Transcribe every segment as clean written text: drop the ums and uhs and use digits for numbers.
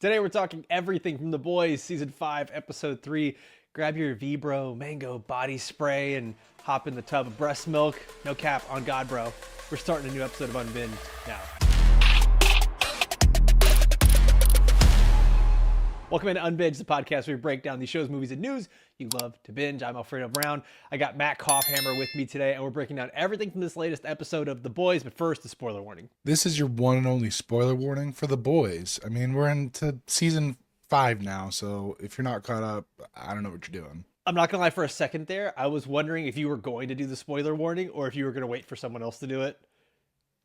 Today we're talking everything from The Boys, Season 5, Episode 3. Grab your Vibro mango body spray and hop in the tub of breast milk. No cap, on God, bro. We're starting a new episode of Unbinged now. Welcome into Unbinged, the podcast where we break down these shows, movies, and news you love to binge. I'm Alfredo Brown. I got Matt Kopfhamer with me today, and we're breaking down everything from this latest episode of The Boys. But first, the spoiler warning. This is your one and only spoiler warning for The Boys. I mean, we're into season 5 now, so if you're not caught up, I don't know what you're doing. I'm not going to lie, for a second there, I was wondering if you were going to do the spoiler warning or if you were going to wait for someone else to do it.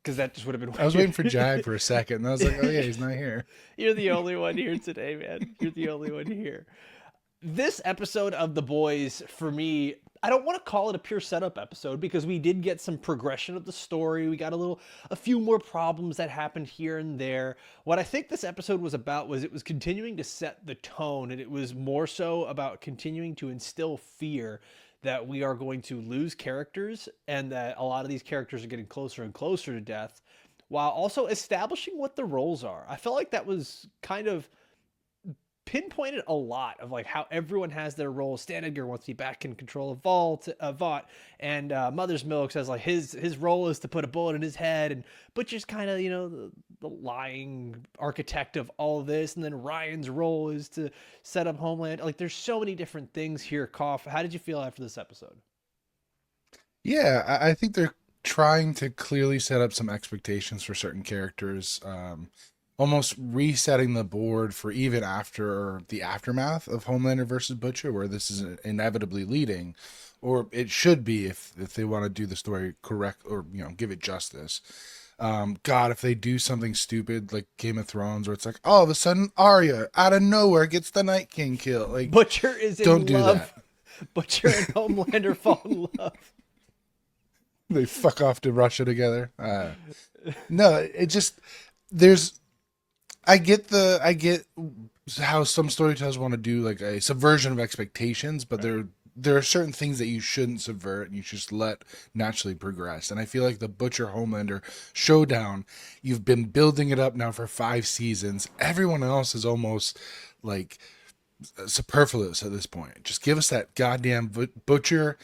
Because that just would have been weird. I was waiting for Jag for a second, and I was like, oh yeah, he's not here. You're the only one here today, man. You're the only one here. This episode of The Boys, for me, I don't want to call it a pure setup episode because we did get some progression of the story. We got a few more problems that happened here and there. What I think this episode was about was it was continuing to set the tone, and it was more so about continuing to instill fear that we are going to lose characters and that a lot of these characters are getting closer and closer to death, while also establishing what the roles are. I felt like that was kind of pinpointed a lot of like how everyone has their roles. Stan Edgar wants to be back in control of Vought, and Mother's Milk says like his role is to put a bullet in his head, and Butcher's kind of the lying architect of all of this, and then Ryan's role is to set up Homeland. Like there's so many different things here. Koff, how did you feel after this episode? Yeah, I think they're trying to clearly set up some expectations for certain characters. Almost resetting the board for even after the aftermath of Homelander versus Butcher, where this is inevitably leading, or it should be if they want to do the story correct or give it justice. God, if they do something stupid like Game of Thrones, where it's like all of a sudden Arya out of nowhere gets the Night King kill, like Butcher is in don't love. do that. Butcher and Homelander fall in love. They fuck off to Russia together. No, it just there's. I get how some storytellers want to do like a subversion of expectations, but there are certain things that you shouldn't subvert and you just let naturally progress. And I feel like the Butcher Homelander showdown, you've been building it up now for 5 seasons. Everyone else is almost like superfluous at this point. Just give us that goddamn Butcher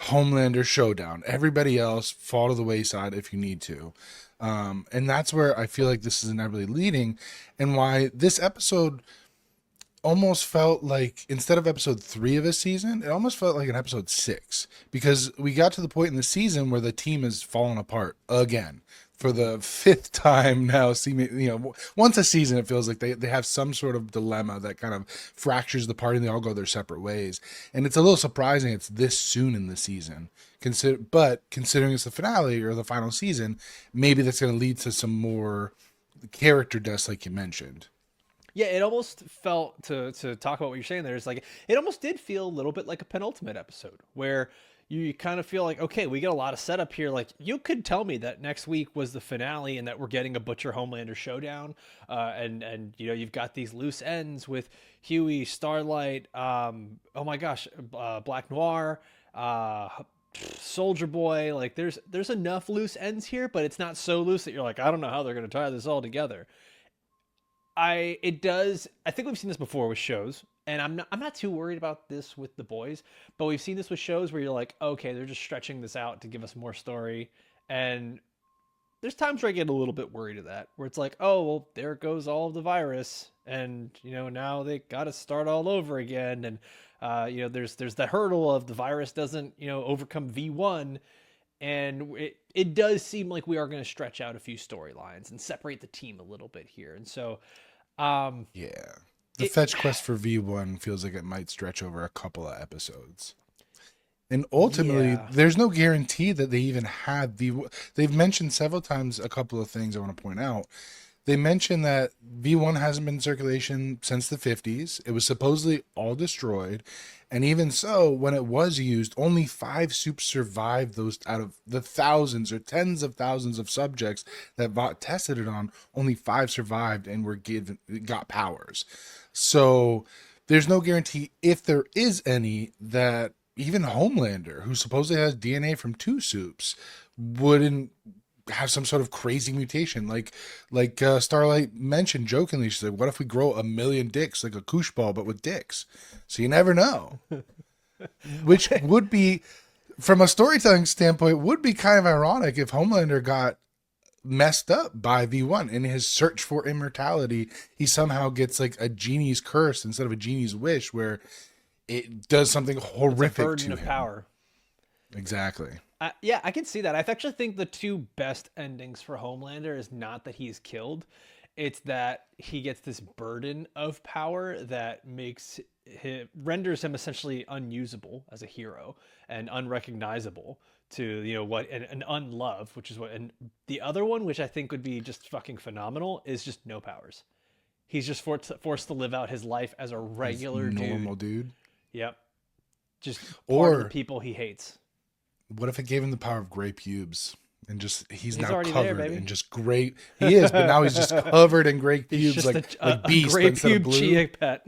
Homelander showdown. Everybody else fall to the wayside if you need to. And that's where I feel like this is inevitably leading, and why this episode almost felt like, instead of episode 3 of a season, it almost felt like an episode 6, because we got to the point in the season where the team is falling apart again for the 5th time now. Once a season, it feels like they have some sort of dilemma that kind of fractures the party and they all go their separate ways. And it's a little surprising it's this soon in the season. But considering it's the finale or the final season, maybe that's going to lead to some more character deaths like you mentioned. Yeah, it almost felt, to talk about what you're saying there, it's like it almost did feel a little bit like a penultimate episode where you kind of feel like, okay, we get a lot of setup here. Like you could tell me that next week was the finale and that we're getting a Butcher Homelander showdown, and you've got these loose ends with Huey, Starlight, oh my gosh, Black Noir, Soldier Boy. Like there's enough loose ends here, but it's not so loose that you're like, I don't know how they're going to tie this all together. I think we've seen this before with shows, and I'm not too worried about this with The Boys, but we've seen this with shows where you're like, okay, they're just stretching this out to give us more story. And there's times where I get a little bit worried of that, where it's like, oh, well, there goes all of the virus, and now they got to start all over again. And there's the hurdle of the virus doesn't overcome V1. And it does seem like we are going to stretch out a few storylines and separate the team a little bit here. And so, yeah, the fetch quest for V1 feels like it might stretch over a couple of episodes. And ultimately, there's no guarantee that they even had they've mentioned several times a couple of things I want to point out. They mentioned that V1 hasn't been in circulation since the 50s. It was supposedly all destroyed. And even so, when it was used, only 5 soups survived those out of the thousands or tens of thousands of subjects that Vought tested it on. Only 5 survived and got powers. So there's no guarantee, if there is any, that even Homelander, who supposedly has DNA from 2 soups, wouldn't have some sort of crazy mutation, like Starlight mentioned jokingly. She's like, "What if we grow a million dicks, like a koosh ball, but with dicks?" So you never know. Which would be, from a storytelling standpoint, would be kind of ironic if Homelander got messed up by V1 in his search for immortality. He somehow gets like a genie's curse instead of a genie's wish, where it does something horrific burden to of him. power. Exactly. Yeah, I can see that. I actually think the two best endings for Homelander is not that he's killed, it's that he gets this burden of power that renders him essentially unusable as a hero and unrecognizable to what and unloved, which is what. And the other one, which I think would be just fucking phenomenal, is just no powers. He's just forced to live out his life as a regular normal dude. Yep. Just part of the Or people he hates. what if it gave him the power of gray pubes and just he's now already covered there, baby. in just gray. He is, but now he's just covered in gray He's pubes, just like Beast, gray instead of pube blue. chia pet.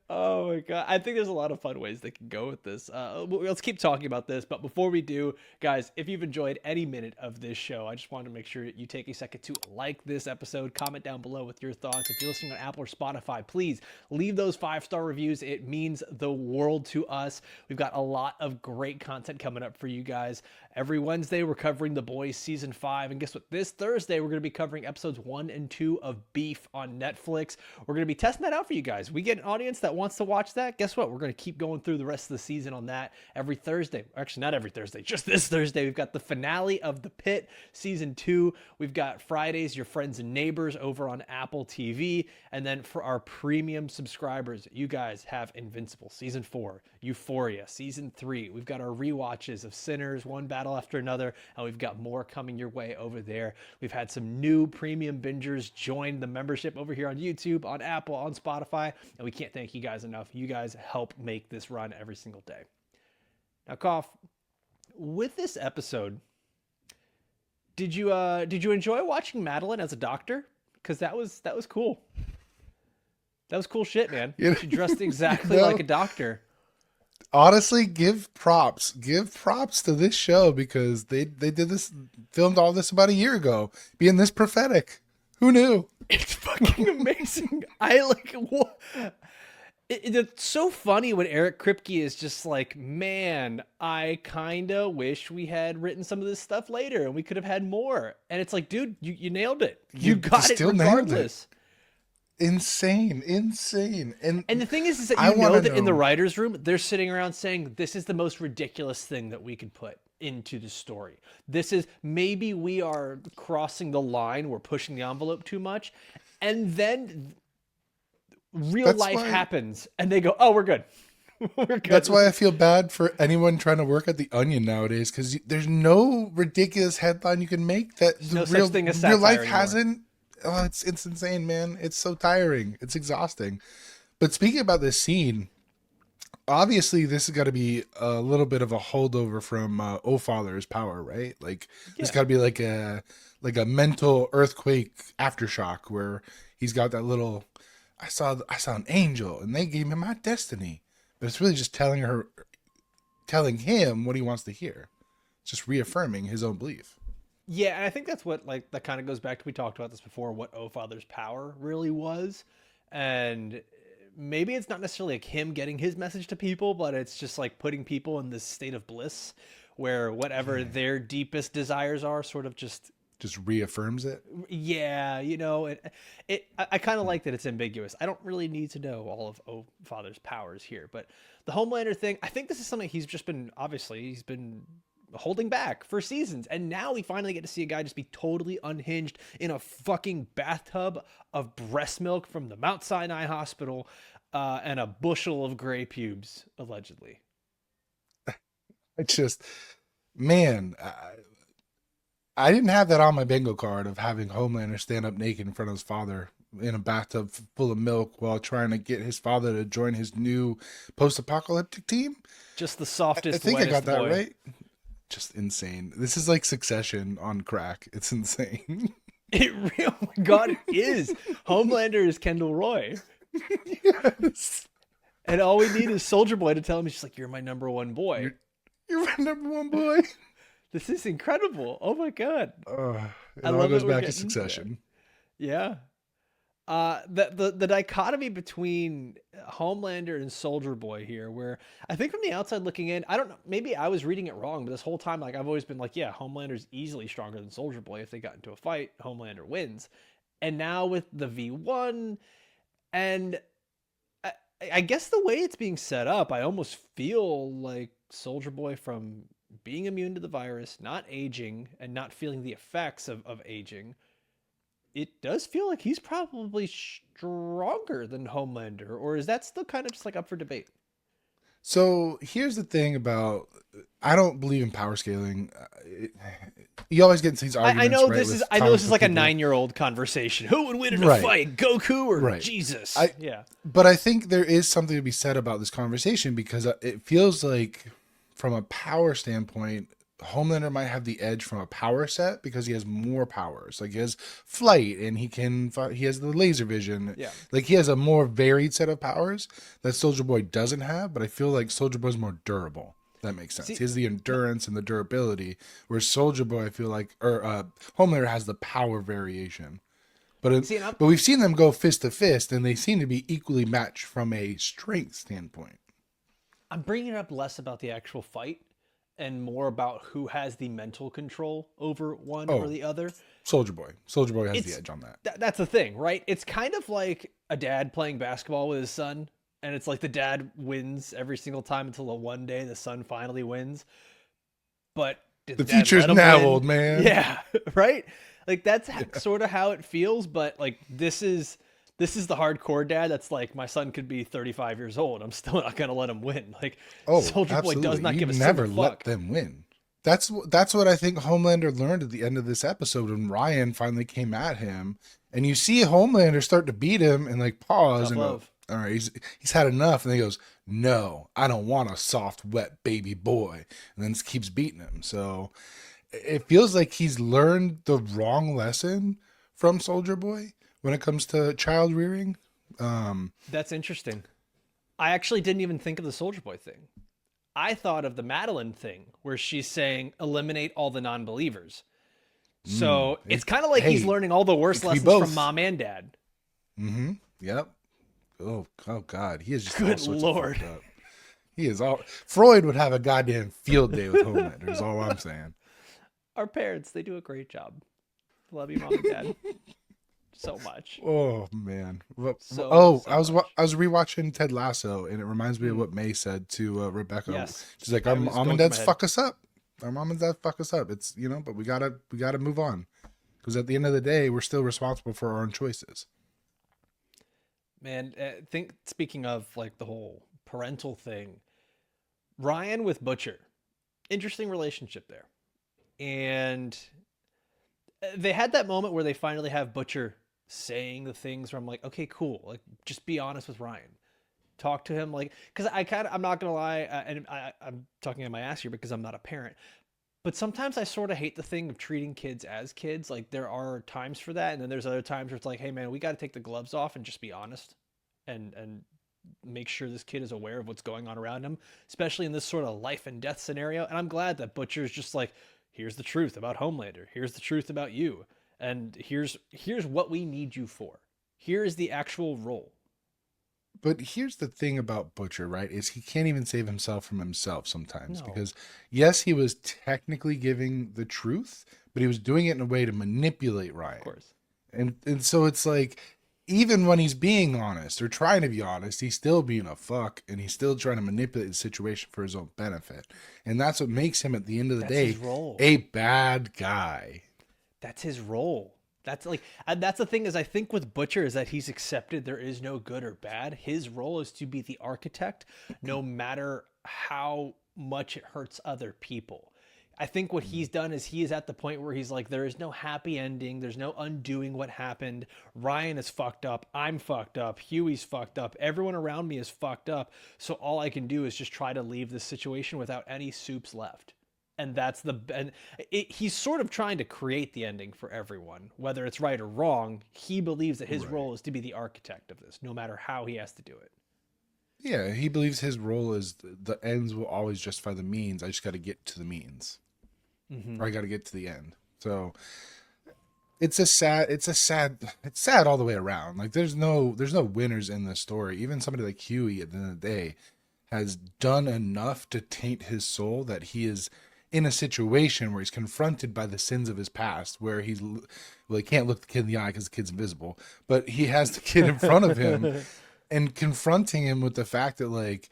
Oh my god, I think there's a lot of fun ways they can go with this. Let's keep talking about this, but before we do, guys, if you've enjoyed any minute of this show, I just wanted to make sure you take a second to like this episode, comment down below with your thoughts. If you're listening on Apple or Spotify, please leave those 5-star reviews. It means the world to us. We've got a lot of great content coming up for you guys. Every Wednesday, we're covering The Boys Season 5, and guess what? This Thursday, we're going to be covering episodes 1 and 2 of Beef on Netflix. We're going to be testing that out for you guys. We get an audience that wants to watch that. Guess what? We're going to keep going through the rest of the season on that every Thursday. Actually, not every Thursday, just this Thursday. We've got the finale of The Pit Season 2. We've got Fridays, Your Friends and Neighbors over on Apple TV. And then for our premium subscribers, you guys have Invincible Season 4, Euphoria Season 3. We've got our rewatches of Sinners, one battle after another, and we've got more coming your way over there. We've had some new premium bingers join the membership over here on YouTube, on Apple, on Spotify, and we can't thank you guys enough. You guys help make this run every single day. Now, Kopf, with this episode, did you enjoy watching Madeline as a doctor? Because that was cool. That was cool shit, man. She dressed exactly like a doctor. Honestly, give props to this show, because they did this, filmed all this about a year ago, being this prophetic. Who knew? It's fucking amazing. It's so funny when Eric Kripke is just like, man, I kind of wish we had written some of this stuff later and we could have had more. And it's like, dude, you nailed it. You got it regardless. Insane. And the thing is that you know that in the writer's room, they're sitting around saying, this is the most ridiculous thing that we could put into the story. This is, maybe we are crossing the line, we're pushing the envelope too much. And then real life happens and they go, oh, we're good. We're good. That's why I feel bad for anyone trying to work at the Onion nowadays, because there's no ridiculous headline you can make that the real life hasn't. Oh, it's insane, man. It's so tiring. It's exhausting. But speaking about this scene, obviously this has got to be a little bit of a holdover from Oh Father's Power, right? Like it's got to be like a mental earthquake aftershock where he's got that little, I saw an angel and they gave me my destiny. But it's really just telling him what he wants to hear. It's just reaffirming his own belief. Yeah, and I think that's what, like, that kind of goes back to, we talked about this before, what Oh Father's Power really was. And maybe it's not necessarily like him getting his message to people, but it's just like putting people in this state of bliss where whatever their deepest desires are sort of just reaffirms it. Yeah, I kind of like that it's ambiguous. I don't really need to know all of Oh Father's powers here, but the Homelander thing, I think this is something he's been holding back for seasons, and now we finally get to see a guy just be totally unhinged in a fucking bathtub of breast milk from the Mount Sinai Hospital and a bushel of gray pubes, allegedly. It's just, man, I didn't have that on my bingo card of having Homelander stand up naked in front of his father in a bathtub full of milk while trying to get his father to join his new post-apocalyptic team. Just the softest, I think I got that boy. right. Just insane. This is like Succession on crack. It's insane. It really, oh my God, it is. Homelander is Kendall Roy. Yes. And all we need is Soldier Boy to tell him, he's just like, you're my number one boy. You're my number one boy. This is incredible. Oh my god. It I all love goes that we're back to getting into that. Succession. Yeah. The dichotomy between Homelander and Soldier Boy here, where I think from the outside looking in, I don't know, maybe I was reading it wrong, but this whole time, like I've always been like, yeah, Homelander's easily stronger than Soldier Boy. If they got into a fight, Homelander wins. And now with the V1, and I, I guess the way it's being set up, I almost feel like Soldier Boy, from being immune to the virus, not aging, and not feeling the effects of aging, it does feel like he's probably stronger than Homelander, or is that still kind of just like up for debate? So here's the thing about I don't believe in power scaling. You always get into these I arguments, know right? this is With I know this comic is book like a people. 9-year-old conversation. Who would win in a Right, fight, Goku or right. Jesus? I Yeah. but I think there is something to be said about this conversation because it feels like, from a power standpoint, Homelander might have the edge from a power set because he has more powers. Like he has flight and he has the laser vision. Yeah. Like he has a more varied set of powers that Soldier Boy doesn't have. But I feel like Soldier Boy's more durable. That makes sense. See, He has the endurance and the durability, where Soldier Boy, I feel like, or Homelander has the power variation. see, and But we've seen them go fist to fist, and they seem to be equally matched from a strength standpoint. I'm bringing it up less about the actual fight and more about who has the mental control over one or Oh, the other. Soldier Boy. Soldier Boy has the It's edge on that. that's the thing, right? It's kind of like a dad playing basketball with his son, and it's like the dad wins every single time until the one day the son finally wins. But did The the dad future's let him now, win? old man. Yeah, right. Like that's sort of how it feels. But like this is the hardcore dad that's like, my son could be 35 years old. I'm still not gonna let him win. Like Oh, Soldier Boy does absolutely. not You give a never single let fuck. them win. That's what I think Homelander learned at the end of this episode when Ryan finally came at him, and you see Homelander start to beat him and like pause Tough and go, love. "All right, he's had enough," and then he goes, "No, I don't want a soft, wet baby boy," and then just keeps beating him. So it feels like he's learned the wrong lesson from Soldier Boy when it comes to child rearing. That's interesting. I actually didn't even think of the Soldier Boy thing. I thought of the Madeline thing where she's saying eliminate all the non-believers. So it's kind of like he's Hey, learning all the it worst could be lessons from both. mom and dad. Mm-hmm. Yep. Oh God, he is just all Good sorts Lord. of fucked up. He is all. Freud would have a goddamn field day with Homelander. Is all I'm saying. Our parents, they do a great job. Love you, mom and dad. So much. Oh man. So I was much. I was rewatching Ted Lasso, and it reminds me of what May said to Rebecca. Yes. She's like, That "Our was mom going and through my dad's head. fuck us up. Our mom and dad fuck us up. It's but we gotta move on, because at the end of the day, we're still responsible for our own choices." Man, think speaking of like the whole parental thing, Ryan with Butcher, interesting relationship there. And they had that moment where they finally have Butcher saying the things where I'm like, okay, cool. Like, just be honest with Ryan. Talk to him, like, because I'm not gonna lie, and I'm talking on my ass here because I'm not a parent. But sometimes I sort of hate the thing of treating kids as kids. Like there are times for that, and then there's other times where it's like, hey man, we got to take the gloves off and just be honest, and make sure this kid is aware of what's going on around him, especially in this sort of life and death scenario. And I'm glad that Butcher's just like, here's the truth about Homelander. Here's the truth about you. And here's what we need you for. Here is the actual role. But here's the thing about Butcher, right? Is he can't even save himself from himself sometimes, No, because yes, he was technically giving the truth, but he was doing it in a way to manipulate of Ryan. course. And so it's like, even when he's being honest or trying to be honest, he's still being a fuck, and he's still trying to manipulate the situation for his own benefit. And that's what makes him, at the end of the That's day, his role. a bad guy. That's his role. That's like, and that's the thing is, I think with Butcher is that he's accepted there is no good or bad. His role is to be the architect, no matter how much it hurts other people. I think what he's done is he is at the point where he's like, there is no happy ending. There's no undoing what happened. Ryan is fucked up. I'm fucked up. Huey's fucked up. Everyone around me is fucked up. So all I can do is just try to leave this situation without any soups left. And he's sort of trying to create the ending for everyone, whether it's right or wrong. He believes that his Right. role is to be the architect of this, no matter how he has to do it. Yeah, he believes his role is the ends will always justify the means. I just got to get to the means, Hmm. or I got to get to the end. So it's sad all the way around. Like there's no winners in this story. Even somebody like Huey at the end of the day has done enough to taint his soul that he is in a situation where he's confronted by the sins of his past, where he can't look the kid in the eye because the kid's invisible, but he has the kid in front of him and confronting him with the fact that, like,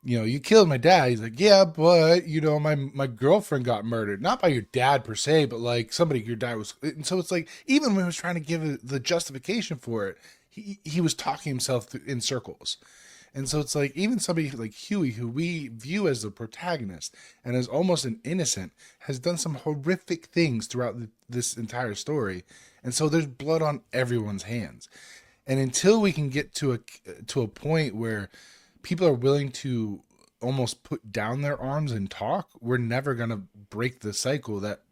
you killed my dad. He's like, yeah, but my girlfriend got murdered, not by your dad per se, but like somebody your dad was. And so it's like, even when he was trying to give the justification for it, he was talking himself in circles. And so it's like, even somebody like Huey, who we view as the protagonist and as almost an innocent, has done some horrific things throughout this entire story. And so there's blood on everyone's hands. And until we can get to a point where people are willing to almost put down their arms and talk, we're never going to break the cycle that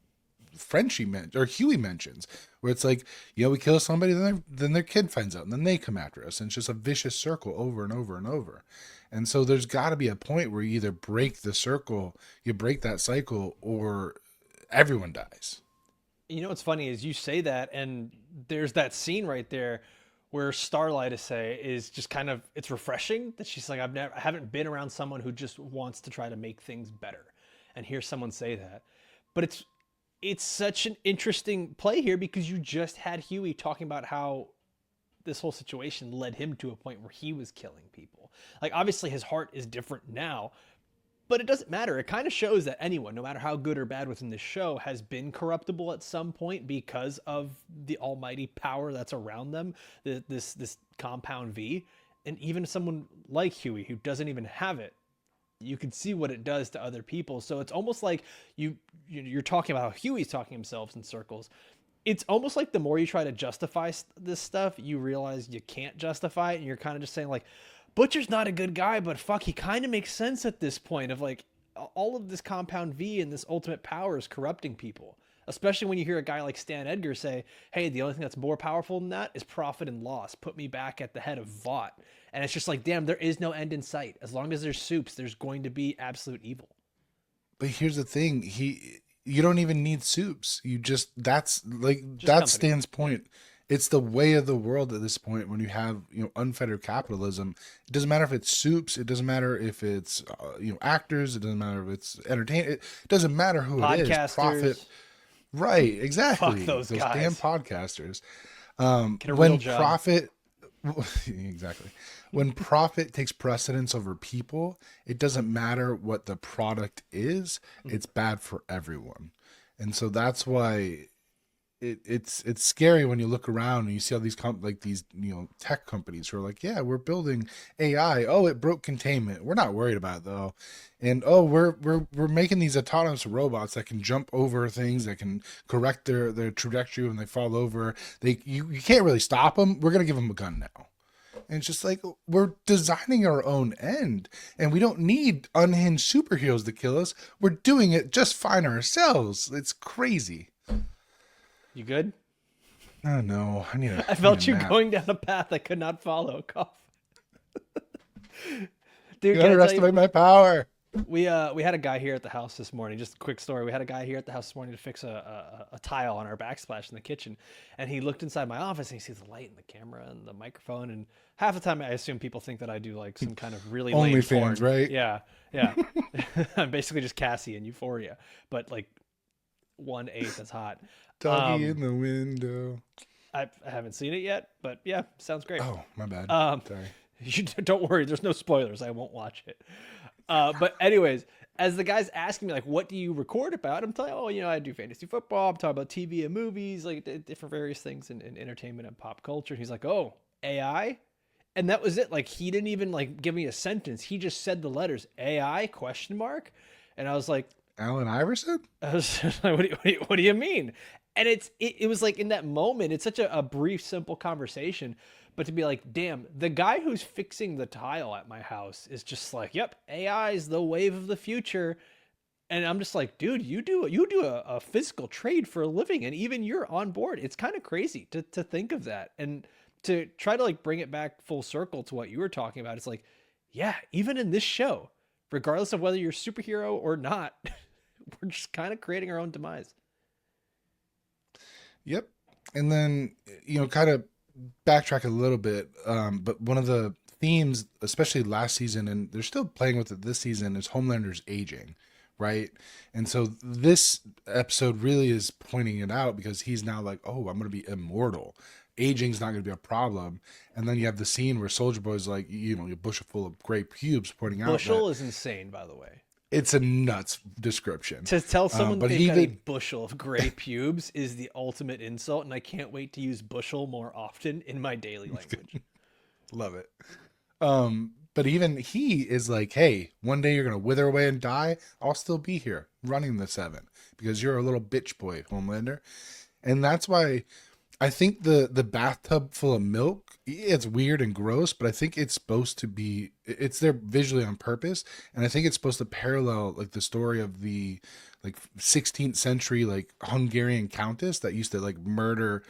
Frenchie or Huey mentions, where it's like, we kill somebody, then their kid finds out, and then they come after us, and it's just a vicious circle over and over and over. And so there's got to be a point where you either break the circle, you break that cycle, or everyone dies. What's funny is you say that, and there's that scene right there where Starlight is just kind of, it's refreshing that she's like, I haven't been around someone who just wants to try to make things better, and hear someone say that. But it's such an interesting play here because you just had Huey talking about how this whole situation led him to a point where he was killing people. Like, obviously his heart is different now, but it doesn't matter. It kind of shows that anyone, no matter how good or bad within this show, has been corruptible at some point because of the almighty power that's around them, this compound V. And even someone like Huey, who doesn't even have it, you can see what it does to other people. So it's almost like you're talking about how Huey's talking himself in circles. It's almost like the more you try to justify this stuff, you realize you can't justify it, and you're kind of just saying like, Butcher's not a good guy, but fuck, he kind of makes sense at this point of like all of this compound V and this ultimate power is corrupting people. Especially when you hear a guy like Stan Edgar say, hey, the only thing that's more powerful than that is profit and loss. Put me back at the head of Vought. And it's just like, damn, there is no end in sight. As long as there's soups, there's going to be absolute evil. But here's the thing, you don't even need soups. That's company. Stan's point. It's the way of the world at this point when you have, unfettered capitalism. It doesn't matter if it's soups. It doesn't matter if it's, actors. It doesn't matter if it's entertainment. It doesn't matter who it is. Profit. Right. Exactly. Fuck those guys. Damn podcasters. Get a real When job. profit, exactly. When profit takes precedence over people, it doesn't matter what the product is. It's bad for everyone. And so that's why it's scary when you look around and you see all these these tech companies who are like, yeah, we're building AI. Oh, it broke containment. We're not worried about it though. And oh, we're making these autonomous robots that can jump over things, that can correct their trajectory when they fall over. You can't really stop them. We're gonna give them a gun now. And it's just like, we're designing our own end, and we don't need unhinged superheroes to kill us. We're doing it just fine ourselves. It's crazy. You good? Oh no, I felt you nap. going down a path I could not follow. Cough. Dude, You underestimate my power. we had a guy here at the house this morning. Just a quick story. We had a guy here at the house this morning to fix a tile on our backsplash in the kitchen, and he looked inside my office and he sees the light and the camera and the microphone. And half the time, I assume people think that I do like some kind of really lame porn. OnlyFans, right? Yeah. I'm basically just Cassie in Euphoria, but like 1/8 that's hot. Doggy in the window. I haven't seen it yet, but yeah, sounds great. Oh, my bad. Sorry. You don't worry, there's no spoilers. I won't watch it. But anyways, as the guy's asking me like, what do you record about? I'm telling, I do fantasy football. I'm talking about TV and movies, like different various things in entertainment and pop culture. And he's like, oh, AI? And that was it. Like, he didn't even like give me a sentence. He just said the letters AI ? And I was like, Allen Iverson? I was like, what do you mean? And it was like in that moment, it's such a brief, simple conversation, but to be like, damn, the guy who's fixing the tile at my house is just like, yep, AI is the wave of the future. And I'm just like, dude, you do a physical trade for a living, and even you're on board. It's kind of crazy to think of that, and to try to like bring it back full circle to what you were talking about. It's like, yeah, even in this show, regardless of whether you're a superhero or not, we're just kind of creating our own demise. Yep. And then, kind of backtrack a little bit. But one of the themes, especially last season, and they're still playing with it this season, is Homelander's aging, right? And so this episode really is pointing it out because he's now like, oh, I'm going to be immortal. Aging's not going to be a problem. And then you have the scene where Soldier Boy's like, a bushel full of gray pubes, pointing out Bushel that is insane, by the way. it's a nuts description. To tell someone but they've got a bushel of gray pubes is the ultimate insult, and I can't wait to use bushel more often in my daily language. Love it. But even he is like, hey, one day you're gonna wither away and die. I'll still be here running the 7 because you're a little bitch boy, Homelander. And that's why I think the bathtub full of milk, it's weird and gross, but I think it's supposed to be, it's there visually on purpose. And I think it's supposed to parallel like the story of the like 16th century like Hungarian countess that used to like murder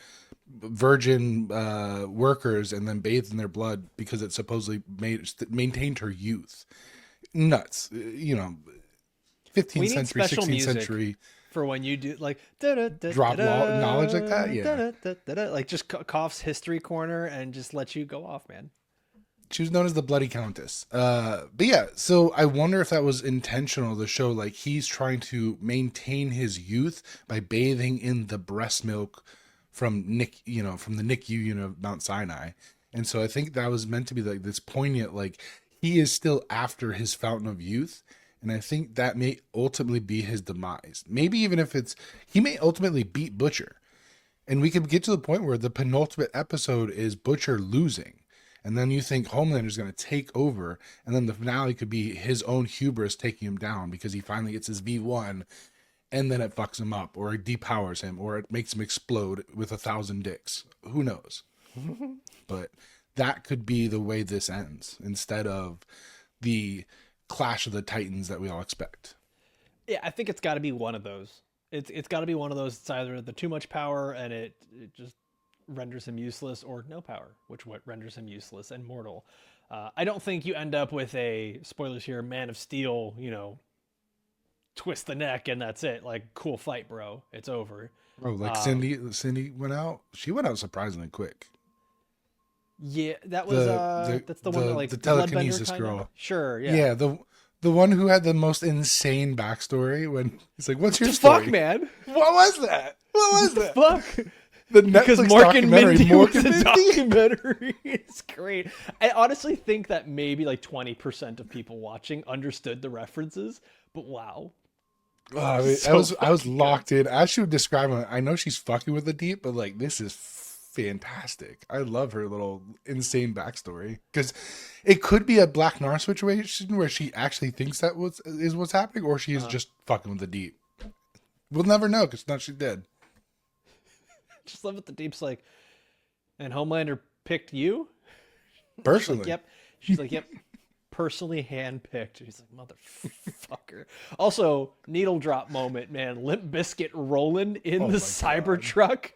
virgin workers and then bathe in their blood because it supposedly maintained her youth. Nuts. 15th century, 16th century. For when you do like drop knowledge like that, yeah. Like just coughs history corner and just let you go off, man. She was known as the Bloody Countess. But yeah, so I wonder if that was intentional to show like he's trying to maintain his youth by bathing in the breast milk from the NICU unit of Mount Sinai. And so I think that was meant to be like this poignant, like he is still after his fountain of youth. And I think that may ultimately be his demise. Maybe even if he may ultimately beat Butcher. And we could get to the point where the penultimate episode is Butcher losing. And then you think Homelander's going to take over. And then the finale could be his own hubris taking him down because he finally gets his V1. And then it fucks him up or it depowers him or it makes him explode with 1,000 dicks. Who knows? But that could be the way this ends instead of the Clash of the Titans that we all expect. Yeah, I think it's got to be one of those. It's got to be one of those. It's either the too much power and it just renders him useless, or no power, which what renders him useless and mortal. I don't think you end up with a, spoilers here, Man of Steel, twist the neck and that's it. Like, cool fight, bro. It's over. Oh, like Cindy went out. She went out surprisingly quick. Yeah, that was that's the one that like the telekinesis girl. Of? Sure, yeah. Yeah, the one who had the most insane backstory when he's like, "What's your what the story?" Fuck, man. What was that? What was that? Fuck. The Netflix because Mark and Mindy Mork was and a Mindy? documentary. It's great. I honestly think that maybe like 20% of people watching understood the references, but wow. Oh, I mean, So I was locked in. As she would describe it, I know she's fucking with the deep, but like this is fantastic. I love her little insane backstory because it could be a Black Nar situation where she actually thinks that is what's happening, or she is just fucking with the deep. We'll never know because now she's dead. Just love it. The Deep's like, and Homelander picked you? Personally. Like, yep. She's like, yep. Personally handpicked. He's like, motherfucker. Also, needle drop moment, man. Limp Bizkit rolling in the Cybertruck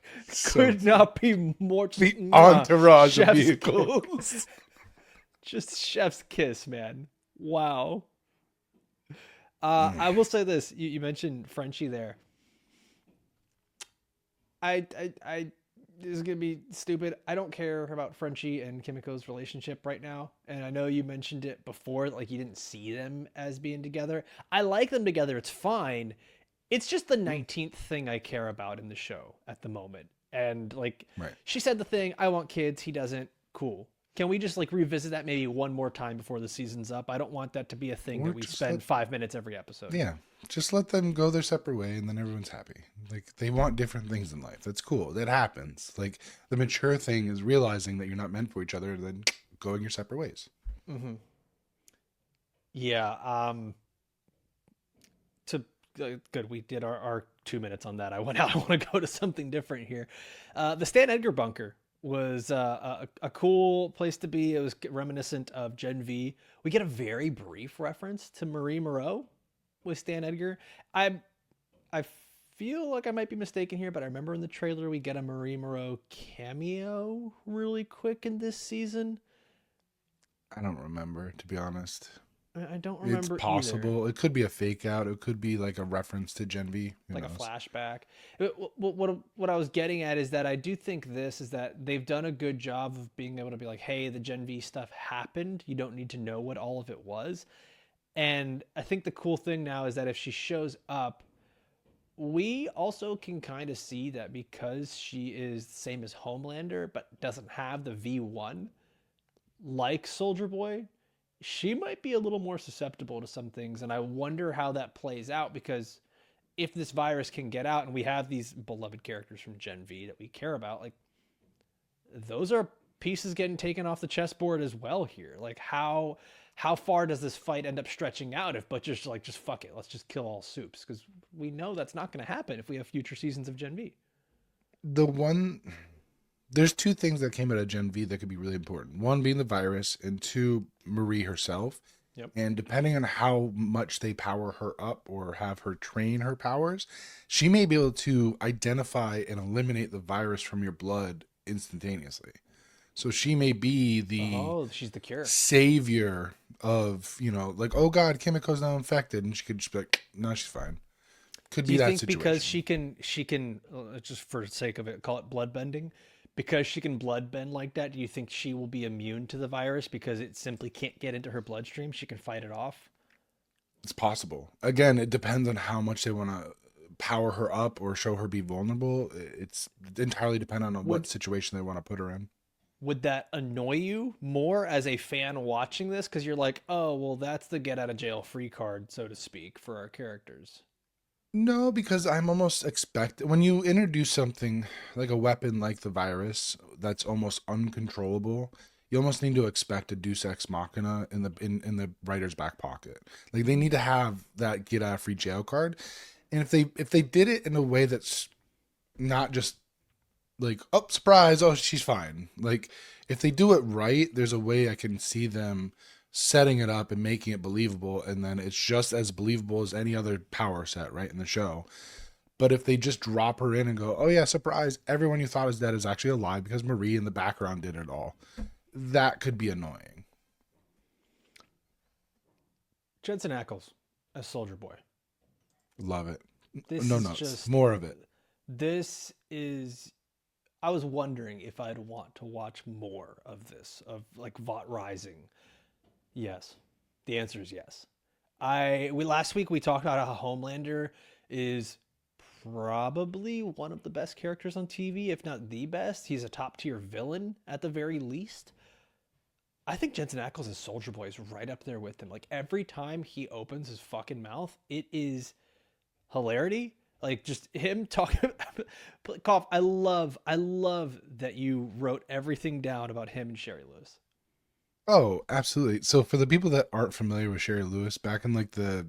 could not be more. The entourage of chef's vehicles. kiss. Just chef's kiss, man. Wow. I will say this. You mentioned Frenchie there. This is gonna be stupid. I don't care about Frenchie and Kimiko's relationship right now, and I know you mentioned it before, like you didn't see them as being together. I like them together. It's fine. It's just the 19th thing I care about in the show at the moment. And like, She said the thing, I want kids. He doesn't. Cool. Can we just like revisit that maybe one more time before the season's up? I don't want that to be a thing that we spend 5 minutes every episode. Yeah. Just let them go their separate way and then everyone's happy. Like they want different things in life. That's cool. That happens. Like the mature thing is realizing that you're not meant for each other and then going your separate ways. Mm-hmm. Yeah. Good. We did our 2 minutes on that. I went out. I want to go to something different here. The Stan Edgar bunker was a cool place to be. It was reminiscent of Gen V. We get a very brief reference to Marie Moreau with Stan Edgar. I feel like I might be mistaken here, but I remember in the trailer we get a Marie Moreau cameo really quick in this season. I don't remember, to be honest. I don't It's remember either. possible. It could be a fake out. It could be like a reference to Gen V. Who Like a knows? flashback. What I was getting at is that I do think this is that they've done a good job of being able to be like, hey, the Gen V stuff happened. You don't need to know what all of it was. And I think the cool thing now is that if she shows up, we also can kind of see that because she is the same as Homelander, but doesn't have the V1 like Soldier Boy, she might be a little more susceptible to some things. And I wonder how that plays out because if this virus can get out and we have these beloved characters from Gen V that we care about, like those are pieces getting taken off the chessboard as well here. Like how far does this fight end up stretching out if Butcher's like just fuck it, let's just kill all soups because we know that's not going to happen if we have future seasons of Gen V. The one There's two things that came out of Gen V that could be really important. One being the virus, and two, Marie herself. Yep. And depending on how much they power her up or have her train her powers, she may be able to identify and eliminate the virus from your blood instantaneously. So she may be the Oh, she's the cure. savior of, like, oh God, Kimiko's now infected. And she could just be like, no, she's fine. Could Do be you that think because situation. she can just for the sake of it call it blood bending, because she can blood bend like that, do you think she will be immune to the virus because it simply can't get into her bloodstream? She can fight it off. It's possible. Again, it depends on how much they want to power her up or show her be vulnerable. It's entirely dependent on what Would situation they want to put her in. would that annoy you more as a fan watching this because you're like, "Oh, well that's the get out of jail free card, so to speak, for our characters." No, because I'm almost expect when you introduce something like a weapon like the virus that's almost uncontrollable, you almost need to expect a Deus Ex Machina in the writer's back pocket. Like they need to have that get out of free jail card. And if they did it in a way that's not just like, oh, surprise, oh, she's fine. Like, if they do it right, there's a way I can see them setting it up and making it believable, and then it's just as believable as any other power set, right, in the show. But if they just drop her in and go, oh, yeah, surprise, everyone you thought was dead is actually alive because Marie in the background did it all, that could be annoying. Jensen Ackles as Soldier Boy. Love it. This No is notes. just More of it. this is I was wondering if I'd want to watch more of this, of like Vought Rising. Yes. The answer is yes. We last week we talked about how Homelander is probably one of the best characters on TV, if not the best. He's a top tier villain at the very least. I think Jensen Ackles as Soldier Boy is right up there with him. Like every time he opens his fucking mouth, it is hilarity. Like just him talking. Cough. I love that you wrote everything down about him and Sherry Lewis. Oh, absolutely. So for the people that aren't familiar with Sherry Lewis, back in like the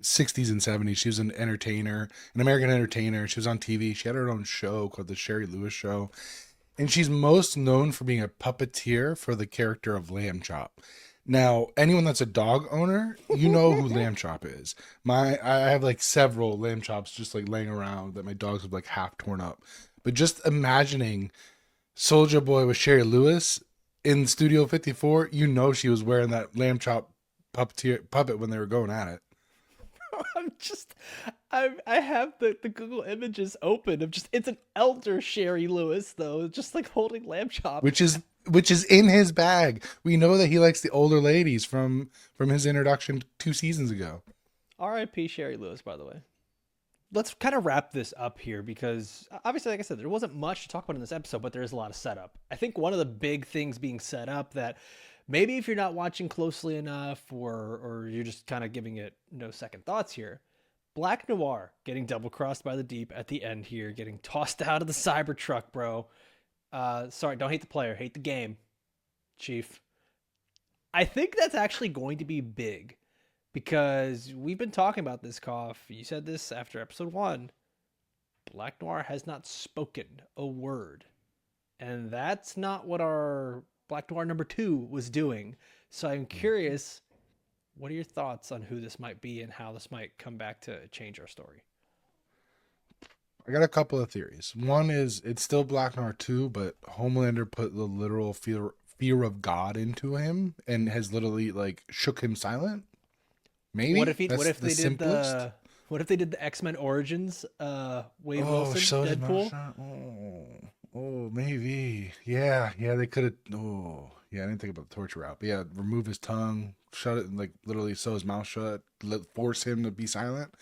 60s and 70s, she was an entertainer, an American entertainer. She was on TV. She had her own show called The Sherry Lewis Show. And she's most known for being a puppeteer for the character of Lamb Chop. Now, anyone that's a dog owner, you know who Lamb Chop is. I have like several Lamb Chops just like laying around that my dogs have like half torn up. But just imagining Soldier Boy with Sherry Lewis in Studio 54, you know she was wearing that Lamb Chop puppet when they were going at it. I'm just, I have the Google images open of just it's an elder Sherry Lewis though, just like holding lamb chop. Which is in his bag. We know that he likes the older ladies from his introduction 2 seasons ago. R.I.P. Sherry Lewis, by the way. Let's kind of wrap this up here because obviously, like I said, there wasn't much to talk about in this episode, but there is a lot of setup. I think one of the big things being set up that maybe if you're not watching closely enough or you're just kind of giving it no second thoughts here, Black Noir getting double crossed by the Deep at the end here, getting tossed out of the Cybertruck, bro. Sorry, don't hate the player, hate the game, Chief. I think that's actually going to be big because we've been talking about this, Cough. You said this after episode 1. Black Noir has not spoken a word. And that's not what our Black Noir number 2 was doing. So I'm curious, what are your thoughts on who this might be and how this might come back to change our story? I got a couple of theories. One is it's still Black Noir 2, but Homelander put the literal fear of God into him and has literally like shook him silent. Maybe What that's if the they did simplest. the X-Men Origins Wade Oh, Wilson so his mouth Deadpool? shut. Oh, maybe. Yeah, they could have. Oh, yeah, I didn't think about the torture route. But yeah, remove his tongue, shut it, and like literally sew his mouth shut, force him to be silent.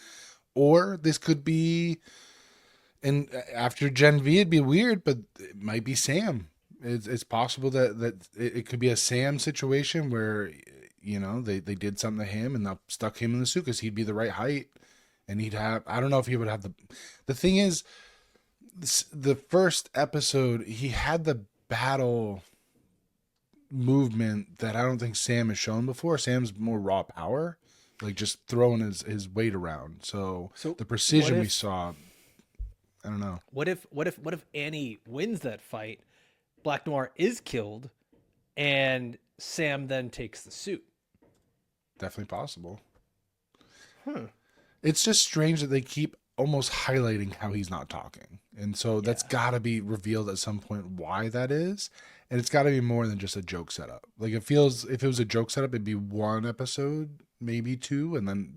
Or this could be, and after Gen V, it'd be weird, but it might be Sam. It's possible that it could be a Sam situation where, they did something to him and they stuck him in the suit because he'd be the right height, and he'd have. I don't know if he would have the. The thing is, the first episode, he had the battle movement that I don't think Sam has shown before. Sam's more raw power, like just throwing his weight around. So So the what precision we if saw, I don't know. what if Annie wins that fight, Black Noir is killed, and Sam then takes the suit? Definitely possible. Hmm. It's just strange that they keep almost highlighting how he's not talking. And so that's Yeah. got to be revealed at some point why that is. And it's got to be more than just a joke setup. Like it feels, if it was a joke setup, it'd be one episode, maybe two, and then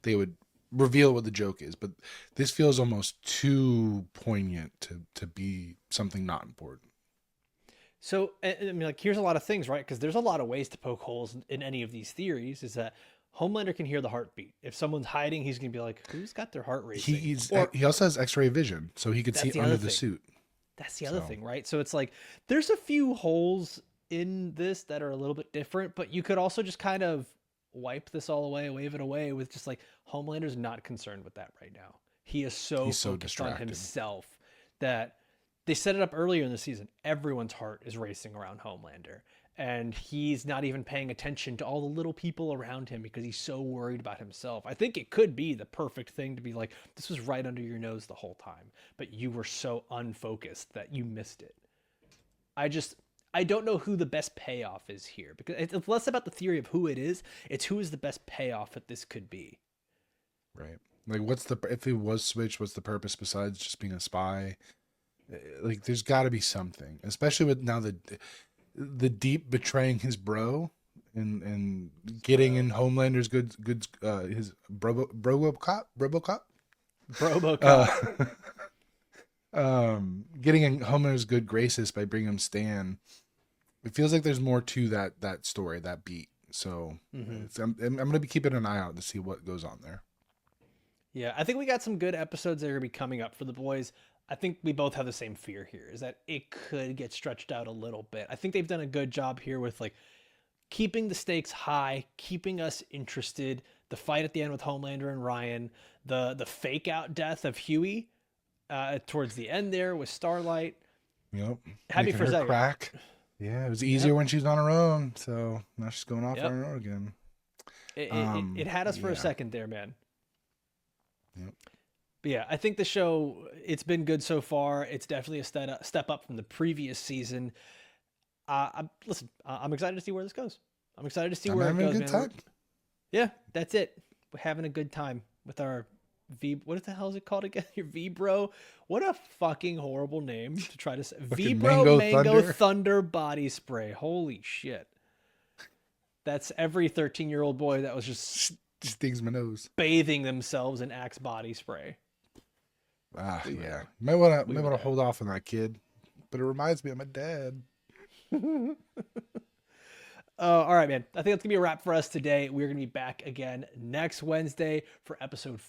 they would reveal what the joke is. But this feels almost too poignant to be something not important. So I mean, like, here's a lot of things, right? Because there's a lot of ways to poke holes in any of these theories. Is that Homelander can hear the heartbeat. If someone's hiding, he's gonna be like, "Who's got their heart racing?" Or He also has X-ray vision, so he could that's see the under other the thing. suit. That's the other So thing, right? So it's like there's a few holes in this that are a little bit different, but you could also just kind of wipe this all away, wave it away with just like Homelander's not concerned with that right now. He is so he's so focused on distracted. himself that they set it up earlier in the season. Everyone's heart is racing around Homelander, and he's not even paying attention to all the little people around him because he's so worried about himself. I think it could be the perfect thing to be like, this was right under your nose the whole time, but you were so unfocused that you missed it. I just I don't know who the best payoff is here because it's less about the theory of who it is, it's who is the best payoff that this could be. Right. Like, if it was switched, what's the purpose besides just being a spy? Like, there's got to be something, especially with now the deep betraying his bro and getting in Homelander's his Robocop, Robocop. uh, getting in Homelander's good graces by bringing him Stan. It feels like there's more to that story, that beat. So I'm gonna be keeping an eye out to see what goes on there. Yeah, I think we got some good episodes that are going to be coming up for the boys. I think we both have the same fear here, is that it could get stretched out a little bit. I think they've done a good job here with like keeping the stakes high, keeping us interested. The fight at the end with Homelander and Ryan, the fake out death of Huey towards the end there with Starlight. Yep. Happy Making for her Zach. crack. Yeah, it was easier when she's on her own. So now she's going off Yep. on her own again. It had us for a Yeah. second there, man. Yep. But yeah, I think the show, it's been good so far. It's definitely a step up from the previous season. Listen, I'm excited to see where this goes. I'm excited to see I'm where it having a goes, good man. time. Yeah, that's it. We're having a good time with our what the hell is it called again? Your V-Bro? What a fucking horrible name to try to say. Fucking V-Bro Mango Thunder body spray. Holy shit. That's every 13-year-old boy that was just Stings my nose. bathing themselves in Axe body spray. Yeah. Might wanna there. hold off on that kid. But it reminds me of my dad. All right, man. I think that's going to be a wrap for us today. We're going to be back again next Wednesday for episode